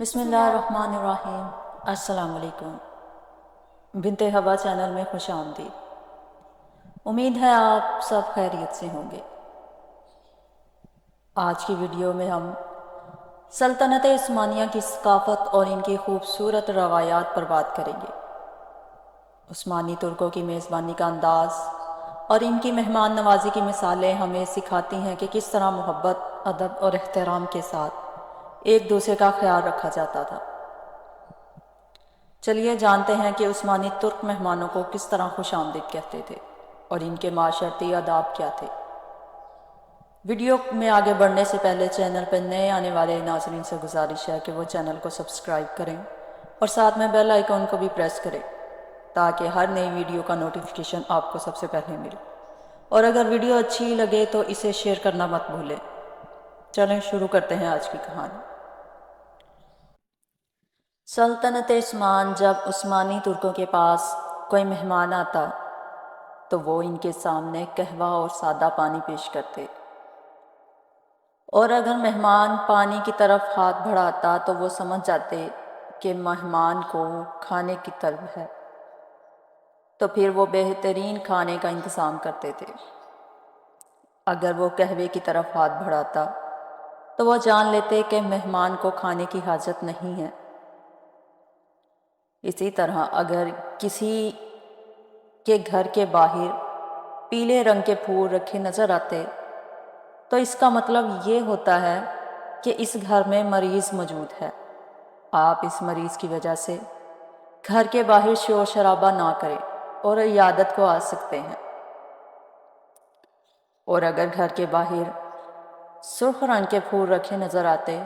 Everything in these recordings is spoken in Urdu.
بسم اللہ الرحمن الرحیم۔ السلام علیکم۔ بنت ہوا چینل میں خوش آمدید۔ امید ہے آپ سب خیریت سے ہوں گے۔ آج کی ویڈیو میں ہم سلطنت عثمانیہ کی ثقافت اور ان کی خوبصورت روایات پر بات کریں گے۔ عثمانی ترکوں کی میزبانی کا انداز اور ان کی مہمان نوازی کی مثالیں ہمیں سکھاتی ہیں کہ کس طرح محبت، ادب اور احترام کے ساتھ ایک دوسرے کا خیال رکھا جاتا تھا۔ چلیے جانتے ہیں کہ عثمانی ترک مہمانوں کو کس طرح خوش آمدید کہتے تھے اور ان کے معاشرتی آداب کیا تھے۔ ویڈیو میں آگے بڑھنے سے پہلے چینل پر نئے آنے والے ناظرین سے گزارش ہے کہ وہ چینل کو سبسکرائب کریں اور ساتھ میں بیل آئیکن کو بھی پریس کریں تاکہ ہر نئی ویڈیو کا نوٹیفیکیشن آپ کو سب سے پہلے ملے، اور اگر ویڈیو اچھی لگے تو اسے شیئر کرنا مت بھولیں۔ چلیں شروع کرتے ہیں آج کی کہانی۔ سلطنت عثمان۔ جب عثمانی ترکوں کے پاس کوئی مہمان آتا تو وہ ان کے سامنے قہوہ اور سادہ پانی پیش کرتے، اور اگر مہمان پانی کی طرف ہاتھ بڑھاتا تو وہ سمجھ جاتے کہ مہمان کو کھانے کی طلب ہے، تو پھر وہ بہترین کھانے کا انتظام کرتے تھے۔ اگر وہ قہوے کی طرف ہاتھ بڑھاتا تو وہ جان لیتے کہ مہمان کو کھانے کی حاجت نہیں ہے۔ اسی طرح اگر کسی کے گھر کے باہر پیلے رنگ کے پھول رکھے نظر آتے تو اس کا مطلب یہ ہوتا ہے کہ اس گھر میں مریض موجود ہے، آپ اس مریض کی وجہ سے گھر کے باہر شور شرابہ نہ کریں اور عیادت کو آ سکتے ہیں۔ اور اگر گھر کے باہر سرخ رنگ کے پھول رکھے نظر آتے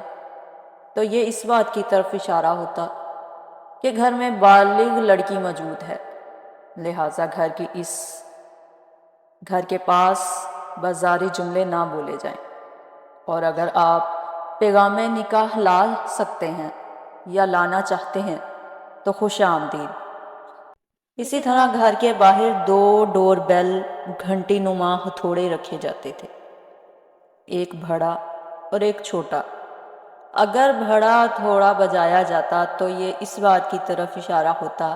تو یہ اس بات کی طرف اشارہ ہوتا کہ گھر میں بالغ لڑکی موجود ہے، لہٰذا گھر کے پاس بازاری جملے نہ بولے جائیں۔ اور اگر آپ پیغام نکاح لا سکتے ہیں یا لانا چاہتے ہیں تو خوش آمدید۔ اسی طرح گھر کے باہر 2 ڈور بیل گھنٹی نما ہتھوڑے رکھے جاتے تھے، ایک بڑا اور ایک چھوٹا۔ اگر بڑا ہتھوڑا بجایا جاتا تو یہ اس بات کی طرف اشارہ ہوتا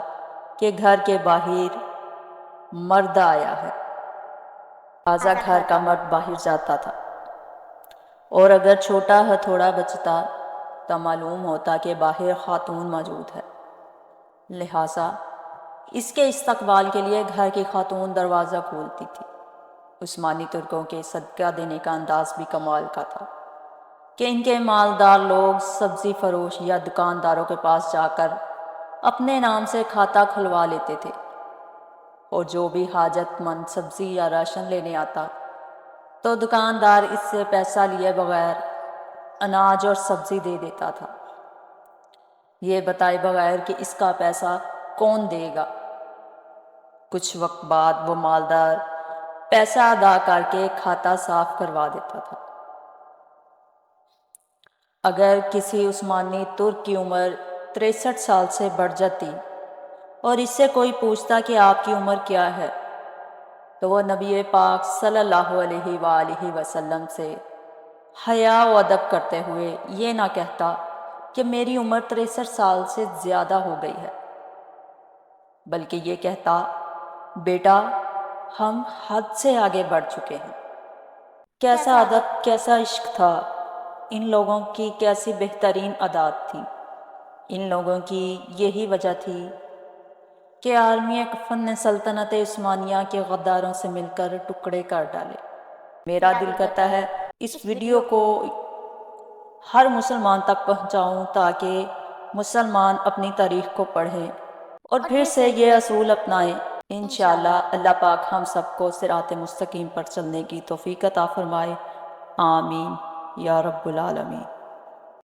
کہ گھر کے باہر مرد آیا ہے، لہٰذا گھر کا مرد باہر جاتا تھا۔ اور اگر چھوٹا ہتھوڑا بجتا تو معلوم ہوتا کہ باہر خاتون موجود ہے، لہٰذا اس کے استقبال کے لیے گھر کی خاتون دروازہ کھولتی تھی۔ عثمانی ترکوں کے صدقہ دینے کا انداز بھی کمال کا تھا کہ ان کے مالدار لوگ سبزی فروش یا دکانداروں کے پاس جا کر اپنے نام سے کھاتہ کھلوا لیتے تھے، اور جو بھی حاجت مند سبزی یا راشن لینے آتا تو دکاندار اس سے پیسہ لیے بغیر اناج اور سبزی دے دیتا تھا، یہ بتائے بغیر کہ اس کا پیسہ کون دے گا۔ کچھ وقت بعد وہ مالدار پیسہ ادا کر کے کھاتہ صاف کروا دیتا تھا۔ اگر کسی عثمانی ترک کی عمر 63 سال سے بڑھ جاتی اور اس سے کوئی پوچھتا کہ آپ کی عمر کیا ہے تو وہ نبی پاک صلی اللہ علیہ وآلہ وسلم سے حیا و ادب کرتے ہوئے یہ نہ کہتا کہ میری عمر 63 سال سے زیادہ ہو گئی ہے، بلکہ یہ کہتا، بیٹا ہم حد سے آگے بڑھ چکے ہیں۔ کیسا ادب، کیسا عشق تھا، ان لوگوں کی کیسی بہترین عادات تھی۔ ان لوگوں کی یہی وجہ تھی کہ عالمی کفن نے سلطنت عثمانیہ کے غداروں سے مل کر ٹکڑے کر ڈالے۔ میرا دل کرتا ہے اس ویڈیو کو ہر مسلمان تک پہنچاؤں تاکہ مسلمان اپنی تاریخ کو پڑھیں اور پھر سے یہ اصول اپنائیں۔ انشاءاللہ اللہ پاک ہم سب کو صراط مستقیم پر چلنے کی توفیق عطا فرمائے، آمین یا رب العالمین۔